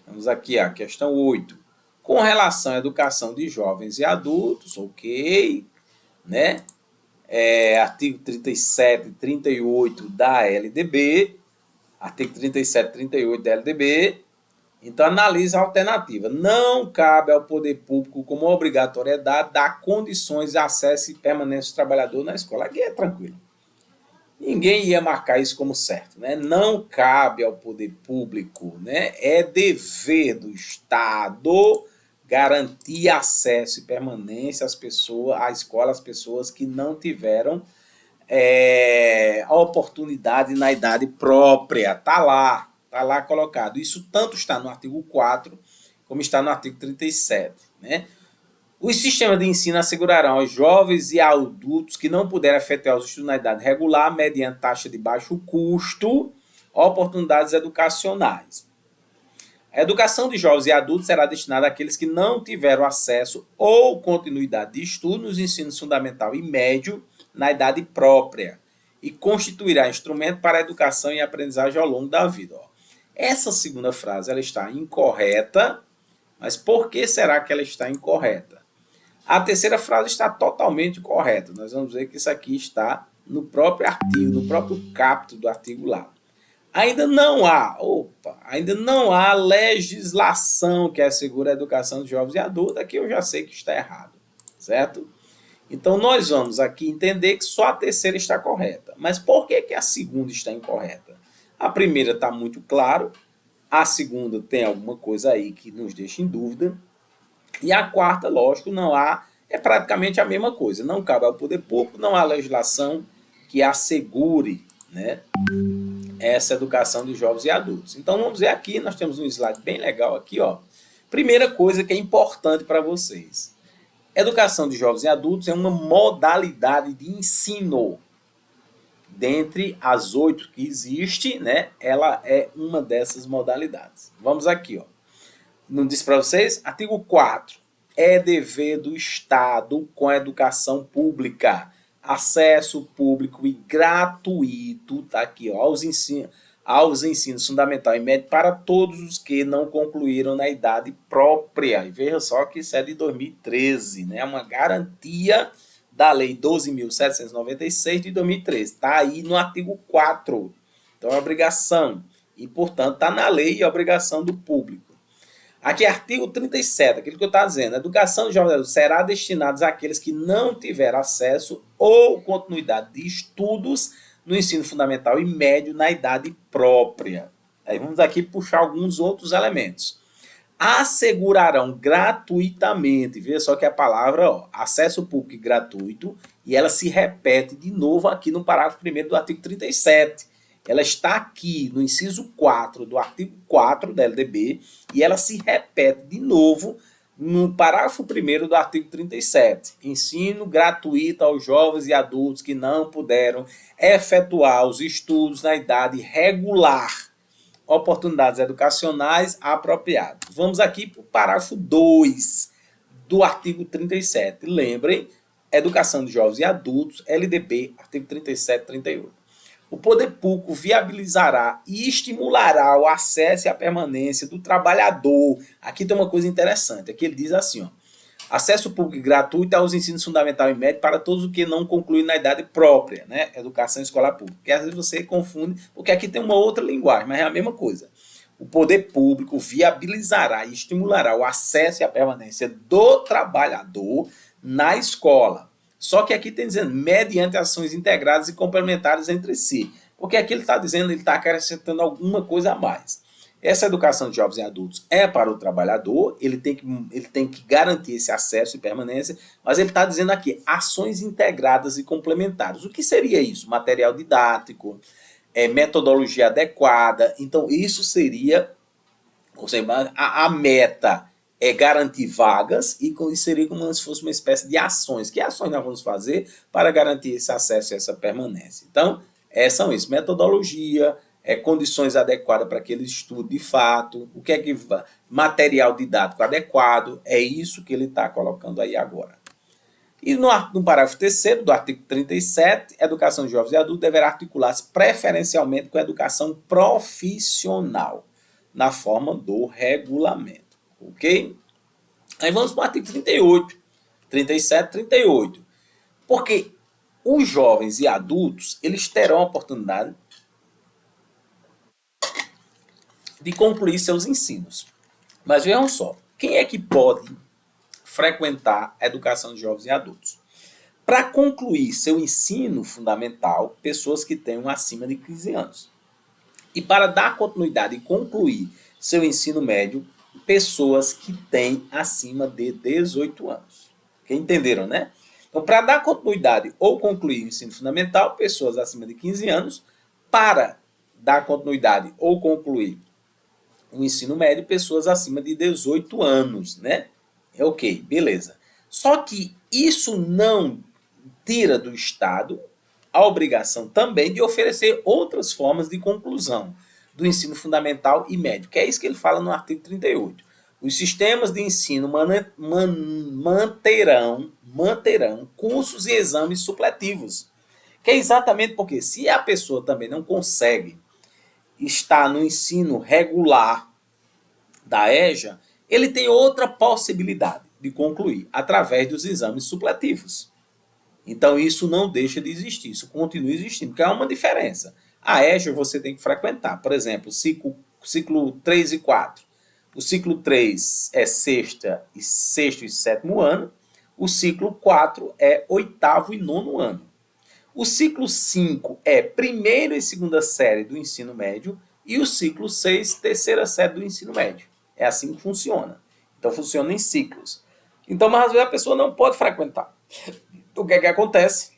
Vamos aqui, a questão 8. Com relação à educação de jovens e adultos, ok, né? Artigo 37 e 38 da LDB, artigo 37 e 38 da LDB, então analisa a alternativa. Não cabe ao poder público como obrigatoriedade dar condições de acesso e permanência do trabalhador na escola. Aqui é tranquilo. Ninguém ia marcar isso como certo, né? Não cabe ao poder público, né? É dever do Estado garantir acesso e permanência às pessoas, à escola, às pessoas que não tiveram a oportunidade na idade própria. Está lá colocado. Isso tanto está no artigo 4 como está no artigo 37, né? Os sistemas de ensino assegurarão aos jovens e adultos que não puderem efetuar os estudos na idade regular, mediante taxa de baixo custo, oportunidades educacionais. A educação de jovens e adultos será destinada àqueles que não tiveram acesso ou continuidade de estudo nos ensinos fundamental e médio na idade própria e constituirá instrumento para a educação e aprendizagem ao longo da vida. Essa segunda frase ela está incorreta, mas por que será que ela está incorreta? A terceira frase está totalmente correta. Nós vamos ver que isso aqui está no próprio artigo, no próprio caput do artigo lá. Ainda não há legislação que assegure a educação de jovens e adultos. Aqui eu já sei que está errado, certo? Então nós vamos aqui entender que só a terceira está correta. Mas por que a segunda está incorreta? A primeira está muito claro, a segunda tem alguma coisa aí que nos deixa em dúvida, e a quarta, lógico, não há, é praticamente a mesma coisa. Não cabe ao poder público, não há legislação que assegure, né, essa educação de jovens e adultos. Então vamos ver aqui, nós temos um slide bem legal aqui, ó. Primeira coisa que é importante para vocês. Educação de jovens e adultos é uma modalidade de ensino. Dentre as 8 que existe, né, ela é uma dessas modalidades. Vamos aqui, ó. Não disse para vocês? Artigo 4. É dever do Estado com a educação pública, acesso público e gratuito, tá aqui, ó, aos ensinos fundamental e médio para todos os que não concluíram na idade própria. E veja só que isso é de 2013, né? Uma garantia da Lei 12.796 de 2013. Está aí no artigo 4. Então é obrigação. E, portanto, está na lei e é obrigação do público. Aqui, artigo 37, aquilo que eu estava dizendo. A educação de jovens adultos será destinada àqueles que não tiveram acesso ou continuidade de estudos no ensino fundamental e médio na idade própria. Aí vamos aqui puxar alguns outros elementos. Assegurarão gratuitamente, veja só que a palavra, ó, acesso público e gratuito, e ela se repete de novo aqui no parágrafo 1º do artigo 37. Ela está aqui no inciso 4 do artigo 4 da LDB e ela se repete de novo no parágrafo 1º do artigo 37. Ensino gratuito aos jovens e adultos que não puderam efetuar os estudos na idade regular. Oportunidades educacionais apropriadas. Vamos aqui para o parágrafo 2 do artigo 37. Lembrem, educação de jovens e adultos, LDB, artigo 37 e 38. O poder público viabilizará e estimulará o acesso e a permanência do trabalhador. Aqui tem uma coisa interessante, aqui ele diz assim, ó, acesso público gratuito aos ensinos fundamental e médio para todos os que não concluíram na idade própria, né? Educação escolar pública. Porque às vezes você confunde, porque aqui tem uma outra linguagem, mas é a mesma coisa. O poder público viabilizará e estimulará o acesso e a permanência do trabalhador na escola. Só que aqui tem dizendo, mediante ações integradas e complementares entre si. Porque aqui ele está dizendo, ele está acrescentando alguma coisa a mais. Essa educação de jovens e adultos é para o trabalhador, ele tem que garantir esse acesso e permanência, mas ele está dizendo aqui, ações integradas e complementares. O que seria isso? Material didático, metodologia adequada. Então, isso seria, ou seja, a meta é garantir vagas e isso seria como se fosse uma espécie de ações. Que ações nós vamos fazer para garantir esse acesso e essa permanência? Então, são isso, metodologia, condições adequadas para que ele estude de fato, o que é que material didático adequado, é isso que ele está colocando aí agora. E no parágrafo 3º do artigo 37, educação de jovens e adultos deverá articular-se preferencialmente com a educação profissional, na forma do regulamento. Ok? Aí vamos para o artigo 38, 37, 38. Porque os jovens e adultos, eles terão a oportunidade de concluir seus ensinos. Mas vejam só, quem é que pode frequentar a educação de jovens e adultos? Para concluir seu ensino fundamental, pessoas que tenham acima de 15 anos. E para dar continuidade e concluir seu ensino médio, pessoas que têm acima de 18 anos. Que entenderam, né? Então, para dar continuidade ou concluir o ensino fundamental, pessoas acima de 15 anos. Para dar continuidade ou concluir o ensino médio, pessoas acima de 18 anos, né? Ok, beleza. Só que isso não tira do Estado a obrigação também de oferecer outras formas de conclusão do ensino fundamental e médio, que é isso que ele fala no artigo 38. Os sistemas de ensino manterão cursos e exames supletivos, que é exatamente porque se a pessoa também não consegue estar no ensino regular da EJA, ele tem outra possibilidade. de concluir, através dos exames supletivos. Então, isso não deixa de existir, isso continua existindo, porque há uma diferença. A EJA você tem que frequentar, por exemplo, ciclo 3 e 4. O ciclo 3 é sexto e sétimo ano, o ciclo 4 é oitavo e nono ano. O ciclo 5 é primeira e segunda série do ensino médio e o ciclo 6, terceira série do ensino médio. É assim que funciona. Então, funciona em ciclos. Então, mas às vezes a pessoa não pode frequentar. O que é que acontece?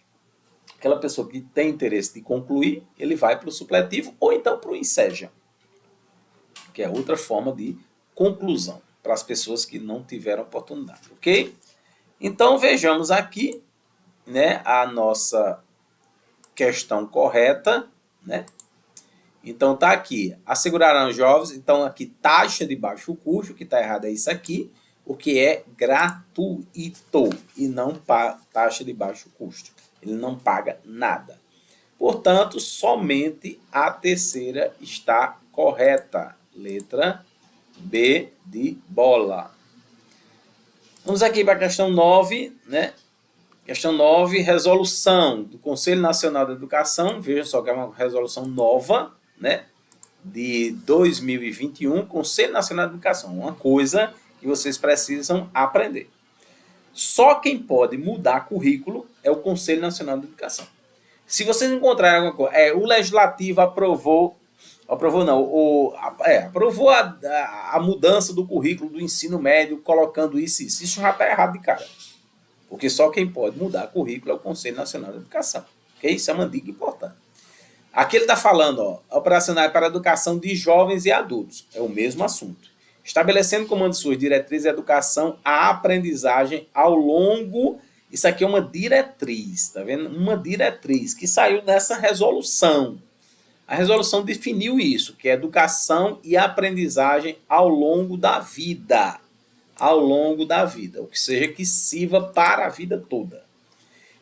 Aquela pessoa que tem interesse de concluir, ele vai para o supletivo ou então para o INSEJA, que é outra forma de conclusão para as pessoas que não tiveram oportunidade, ok? Então, vejamos aqui, né, a nossa questão correta, né? Então tá aqui, assegurarão jovens, então aqui taxa de baixo custo, o que está errado é isso aqui, o que é gratuito e não taxa de baixo custo. Ele não paga nada. Portanto, somente a terceira está correta. Letra B de bola. Vamos aqui para a questão 9, né? Questão 9, resolução do Conselho Nacional da Educação. Veja só que é uma resolução nova, né? De 2021, Conselho Nacional da Educação. Uma coisa que vocês precisam aprender. Só quem pode mudar currículo é o Conselho Nacional da Educação. Se vocês encontrarem alguma coisa, o Legislativo aprovou a mudança do currículo do ensino médio, colocando isso e isso. Isso já está errado de cara. Porque só quem pode mudar currículo é o Conselho Nacional da Educação. Okay? Isso é uma dica importante. Aqui ele está falando, operacional para a educação de jovens e adultos. É o mesmo assunto. Estabelecendo como uma de suas diretrizes a educação, a aprendizagem ao longo. Isso aqui é uma diretriz, tá vendo? Uma diretriz que saiu dessa resolução. A resolução definiu isso, que é educação e aprendizagem ao longo da vida. Ao longo da vida, ou seja, que sirva para a vida toda.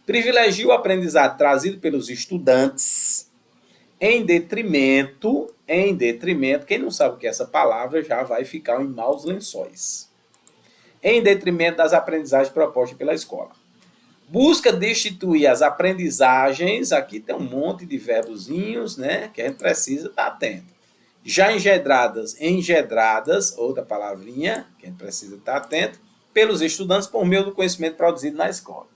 Privilegia o aprendizado trazido pelos estudantes em detrimento, quem não sabe o que é essa palavra já vai ficar em maus lençóis. Em detrimento das aprendizagens propostas pela escola. Busca destituir as aprendizagens, aqui tem um monte de verbozinhos, né, que a gente precisa estar atento. Já engendradas, outra palavrinha, que a gente precisa estar atento, pelos estudantes por meio do conhecimento produzido na escola.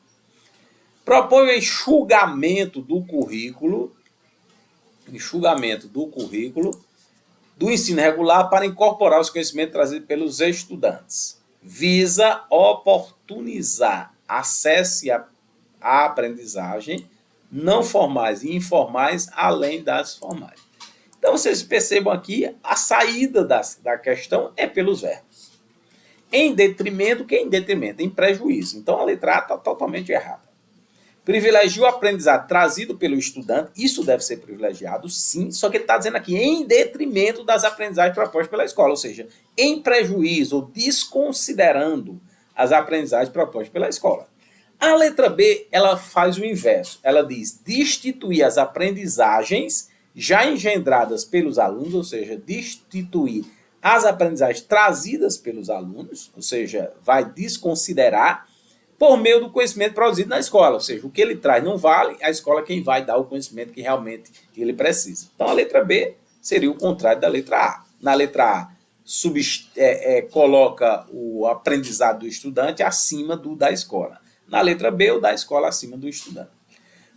Propõe o enxugamento do currículo do ensino regular para incorporar os conhecimentos trazidos pelos estudantes. Visa oportunizar acesso à aprendizagem não formais e informais, além das formais. Então, vocês percebam aqui, a saída da questão é pelos verbos. Em detrimento, que é em detrimento? Em prejuízo. Então, a letra A está totalmente errada. Privilegia o aprendizado trazido pelo estudante. Isso deve ser privilegiado, sim. Só que ele está dizendo aqui, em detrimento das aprendizagens propostas pela escola. Ou seja, em prejuízo ou desconsiderando as aprendizagens propostas pela escola. A letra B, ela faz o inverso. Ela diz, destituir as aprendizagens já engendradas pelos alunos, ou seja, destituir as aprendizagens trazidas pelos alunos, ou seja, vai desconsiderar por meio do conhecimento produzido na escola, ou seja, o que ele traz não vale, a escola é quem vai dar o conhecimento que realmente ele precisa. Então, a letra B seria o contrário da letra A. Na letra A, coloca o aprendizado do estudante acima do da escola. Na letra B, o da escola acima do estudante.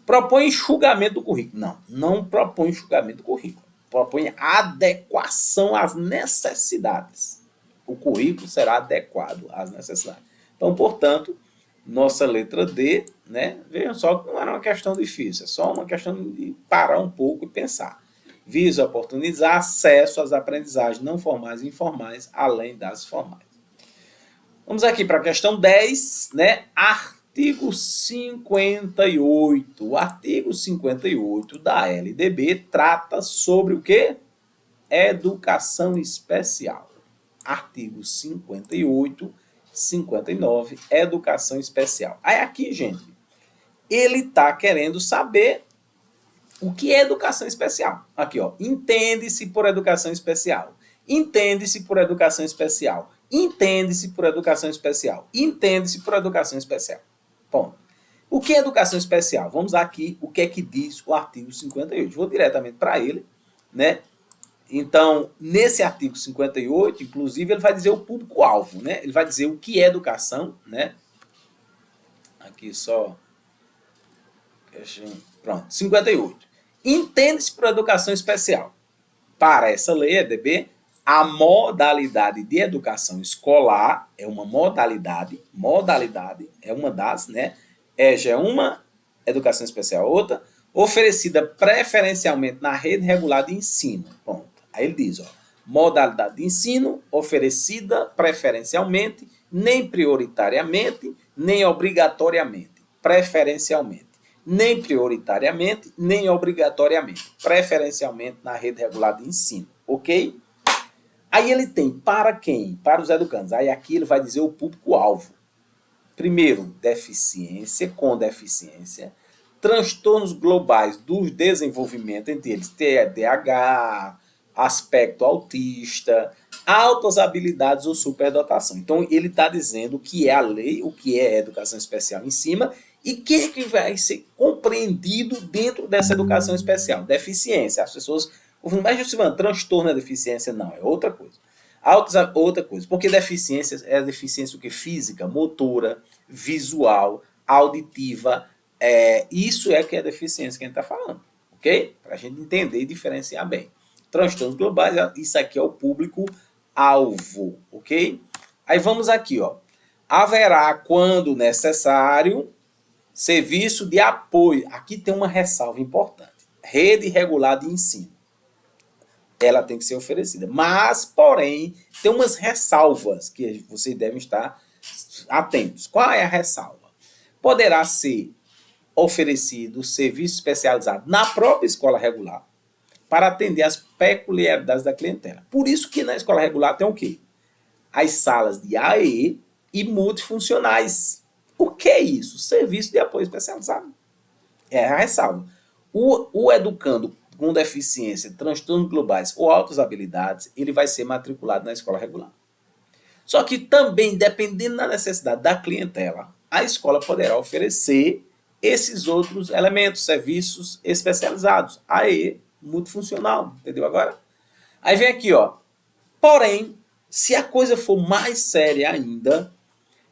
Propõe enxugamento do currículo. Não propõe enxugamento do currículo. Propõe adequação às necessidades. O currículo será adequado às necessidades. Então, portanto, nossa letra D, né? Vejam só que não era uma questão difícil, é só uma questão de parar um pouco e pensar. Visa oportunizar acesso às aprendizagens não formais e informais, além das formais. Vamos aqui para a questão 10, né? Artigo 58. O artigo 58 da LDB trata sobre o quê? Educação especial. Artigo 58, 59, educação especial. Aí aqui, gente, ele está querendo saber o que é educação especial. Aqui, ó, entende-se por educação especial. Entende-se por educação especial. Entende-se por educação especial. Entende-se por educação especial. Ponto. O que é educação especial? Vamos aqui o que é que diz o artigo 58. Vou diretamente para ele, né? Então, nesse artigo 58, inclusive, ele vai dizer o público-alvo, né? Ele vai dizer o que é educação, né? Aqui só... Pronto, 58. Entende-se por educação especial. Para essa lei, EDB, a modalidade de educação escolar é uma modalidade é uma das, né? Já é uma, educação especial outra, oferecida preferencialmente na rede regular de ensino. Ponto. Aí ele diz, ó, modalidade de ensino oferecida preferencialmente, nem prioritariamente, nem obrigatoriamente, preferencialmente. Nem prioritariamente, nem obrigatoriamente, preferencialmente na rede regular de ensino, ok? Aí ele tem para quem? Para os educandos. Aí aqui ele vai dizer o público-alvo. Primeiro, deficiência, com deficiência, transtornos globais do desenvolvimento, entre eles TDAH, aspecto autista, altas habilidades ou superdotação. Então, ele está dizendo o que é a lei, o que é a educação especial em cima e o que vai ser compreendido dentro dessa educação especial. Deficiência. As pessoas... Mas, Jucivano, transtorno é deficiência? Não, é outra coisa. Outra coisa, porque deficiência é deficiência o que? Física, motora, visual, auditiva. Isso é que é deficiência que a gente está falando, ok? Para a gente entender e diferenciar bem. Transtornos globais, isso aqui é o público-alvo, ok? Aí vamos aqui, ó. Haverá, quando necessário, serviço de apoio. Aqui tem uma ressalva importante. Rede regular de ensino. Ela tem que ser oferecida. Mas, porém, tem umas ressalvas que vocês devem estar atentos. Qual é a ressalva? Poderá ser oferecido serviço especializado na própria escola regular para atender às peculiaridades da clientela. Por isso que na escola regular tem o quê? As salas de AE e multifuncionais. O que é isso? Serviço de apoio especializado. É a ressalva. O educando com deficiência, transtornos globais ou altas habilidades, ele vai ser matriculado na escola regular. Só que também, dependendo da necessidade da clientela, a escola poderá oferecer esses outros elementos, serviços especializados, AE, multifuncional, entendeu agora? Aí vem aqui, ó. Porém, se a coisa for mais séria ainda,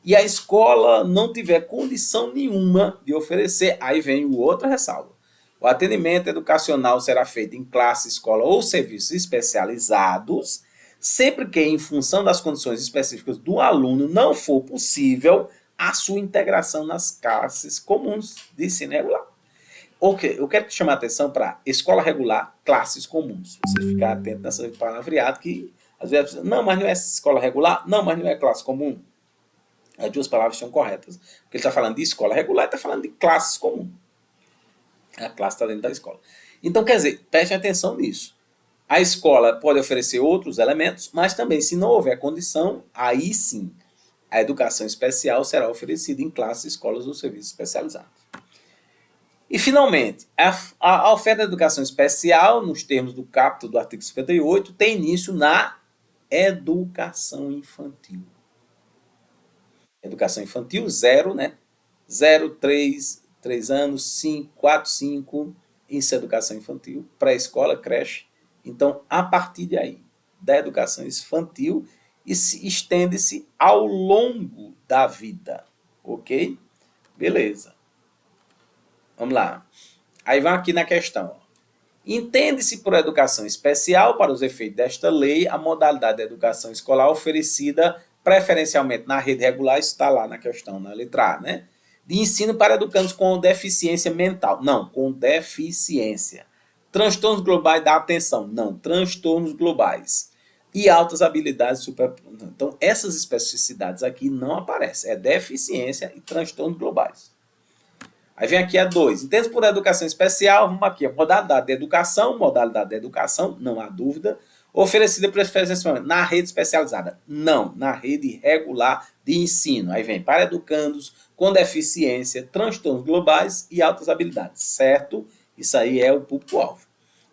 e a escola não tiver condição nenhuma de oferecer, aí vem o outra ressalva. O atendimento educacional será feito em classe, escola ou serviços especializados, sempre que, em função das condições específicas do aluno, não for possível a sua integração nas classes comuns de ensino regular. Ok, eu quero te chamar a atenção para escola regular, classes comuns. Você ficar atento nessa palavreada que, às vezes, não, mas não é escola regular? Não, mas não é classe comum? As duas palavras estão corretas. Porque ele está falando de escola regular e está falando de classes comuns. A classe está dentro da escola. Então, quer dizer, prestem atenção nisso. A escola pode oferecer outros elementos, mas também, se não houver condição, aí sim, a educação especial será oferecida em classes, escolas ou serviços especializados. E, finalmente, a oferta de educação especial, nos termos do caput do artigo 58, tem início na educação infantil. Educação infantil, 0, né? 0, 3 anos, 5, 4, 5, isso é educação infantil, pré-escola, creche. Então, a partir de aí, da educação infantil, e se estende-se ao longo da vida, ok? Beleza. Vamos lá. Aí vai aqui na questão. Entende-se por educação especial, para os efeitos desta lei, a modalidade de educação escolar oferecida preferencialmente na rede regular, isso está lá na questão, na letra A, né? De ensino para educandos com deficiência mental. Não, com deficiência. Transtornos globais da atenção. Não, transtornos globais. E altas habilidades super... Então, essas especificidades aqui não aparecem. É deficiência e transtornos globais. Aí vem aqui a 2. Entende por educação especial? Vamos aqui. A modalidade de educação, não há dúvida. Oferecida preferencialmente na rede especializada. Não, na rede regular de ensino. Aí vem para educandos com deficiência, transtornos globais e altas habilidades. Certo? Isso aí é o público-alvo.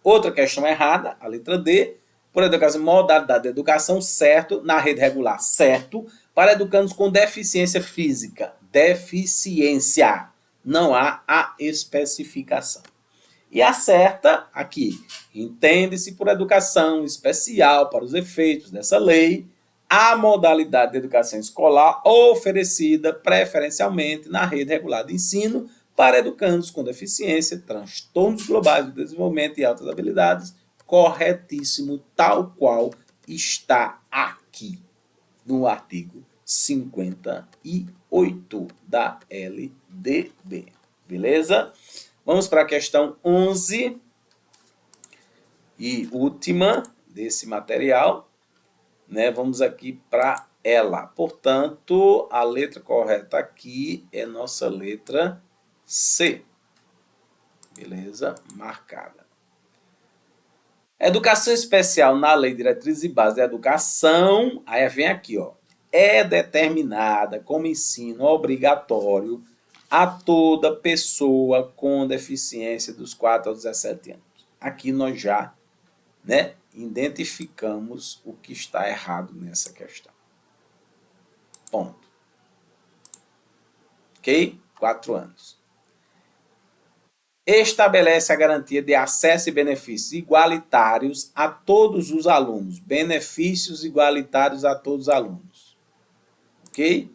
Outra questão errada, a letra D. por educação, modalidade de educação, certo, na rede regular, certo, para educandos com deficiência física, deficiência, não há a especificação. E a certa, aqui, entende-se por educação especial para os efeitos dessa lei, a modalidade de educação escolar oferecida preferencialmente na rede regular de ensino para educandos com deficiência, transtornos globais do desenvolvimento e altas habilidades, corretíssimo, tal qual está aqui no artigo 58 da LDB. Beleza? Vamos para a questão 11 e última desse material, né? Vamos aqui para ela. Portanto, a letra correta aqui é nossa letra C. Beleza? Marcada. Educação especial na Lei de Diretrizes e Bases da Educação, aí vem aqui, ó, é determinada como ensino obrigatório a toda pessoa com deficiência dos 4 aos 17 anos. Aqui nós já, né, identificamos o que está errado nessa questão. Ponto. Ok? 4 anos. Estabelece a garantia de acesso e benefícios igualitários a todos os alunos. Benefícios igualitários a todos os alunos. Ok?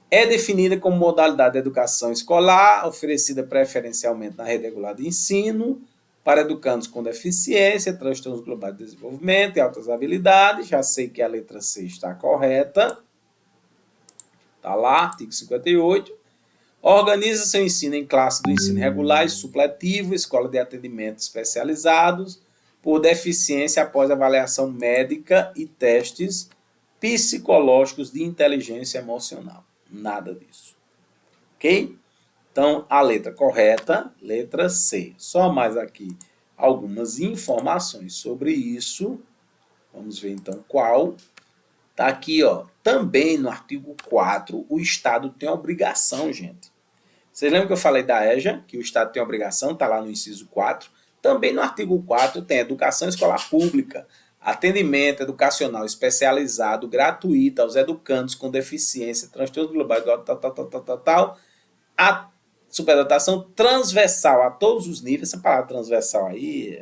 É definida como modalidade de educação escolar, oferecida preferencialmente na rede regular de ensino, para educandos com deficiência, transtornos globais de desenvolvimento e altas habilidades. Já sei que a letra C está correta. Está lá, artigo 58. Organiza seu ensino em classe do ensino regular e supletivo, escola de atendimento especializados, por deficiência após avaliação médica e testes psicológicos de inteligência emocional. Nada disso. Ok? Então, a letra correta, letra C. Só mais aqui algumas informações sobre isso. Vamos ver então qual. Está aqui, ó. Também no artigo 4, o Estado tem a obrigação, gente. Vocês lembram que eu falei da EJA, que o Estado tem a obrigação, está lá no inciso 4. Também no artigo 4 tem educação escolar pública, atendimento educacional especializado, gratuito aos educandos com deficiência, transtorno global, a superdotação transversal a todos os níveis. Essa palavra transversal aí,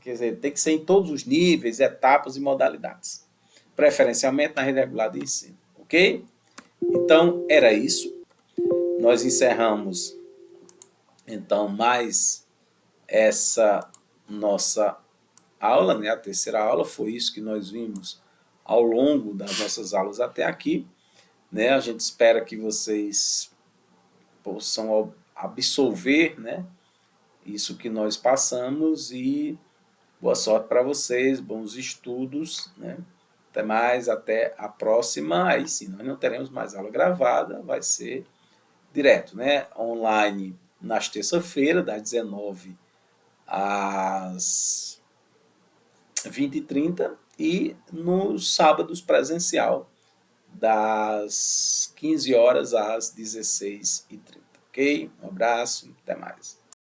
quer dizer, tem que ser em todos os níveis, etapas e modalidades. Preferencialmente na rede regular de ensino, ok? Então, era isso. Nós encerramos, então, mais essa nossa aula, né? A terceira aula, foi isso que nós vimos ao longo das nossas aulas até aqui, né? A gente espera que vocês possam absorver, né, isso que nós passamos e boa sorte para vocês, bons estudos, né? Até mais, até a próxima. Aí sim, nós não teremos mais aula gravada, vai ser direto, né? Online nas terça-feiras, das 19 às 20h30 e nos sábados presencial, das 15 horas às 16h30. Ok? Um abraço, até mais.